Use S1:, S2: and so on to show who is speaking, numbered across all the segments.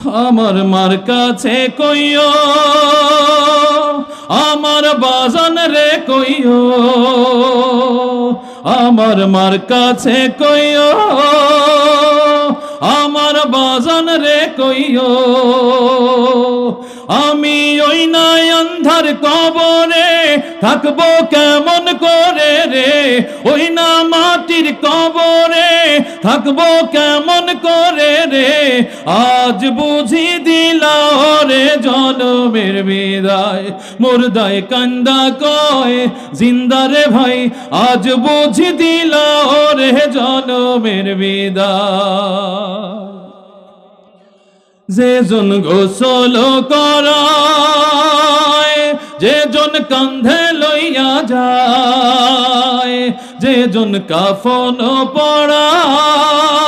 S1: আমার মার কাছে কইও, আমার বাজান রে কইও, আমার মার কাছে কইও, আমার বাজান রে কইও, আমি ওই নাই অন্ধার কবরে থাকবো কেমন করে রে, ওই না মাটির কবরে থাকবো কেমন করে রে, আজ বুঝি দিলা রে জনমের বিদায়, মুর্দায় কান্দা কয় জিন্দা রে ভাই, আজ বুঝি দিলা রে জনমের বিদায়। যে জন গোসল করায়, যে জন কান্ধে লইয়া যায়, যে জন কাফন পরায়,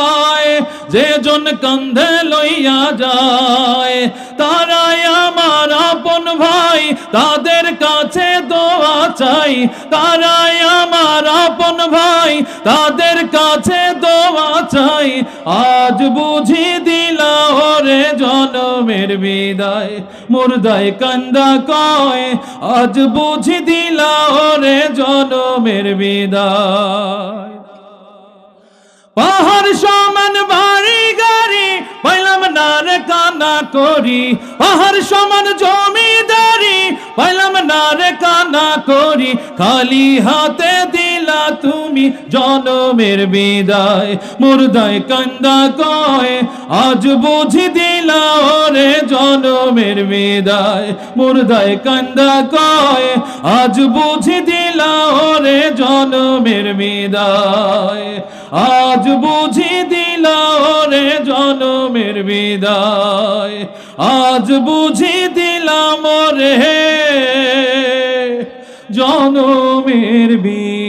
S1: যে জন কান্ধে লইয়া যায়, তারাই আমার আপন ভাই, তাদের কাছে দোয়া চাই, তারাই আমার আপন ভাই, তাদের কাছে দোয়া চাই, আজ বুঝি দিলা রে জনমের বিদায়, মুর্দায় কান্দা কয় আজ বুঝি দিলা রে জনমের বিদায়। পাহাড় সমান বাড়ি গাড়ি পাইলাম না রে কানা করি, পাহাড় সমান জমিদারি পাইলাম না রে কানা করি, খালি হাতে দিলা তুমি জনমের বিদায়, মুর্দায় কান্দা কয় আজ বুঝি দিলা রে জনমের বিদায়, মুর্দায় কান্দা কয় আজ বুঝি দিলা রে জনমের বিদায়, আজ বুঝি দিলা রে জনমের বিদায়, আজ বুঝি দিলাম রে জনমের বিদায়।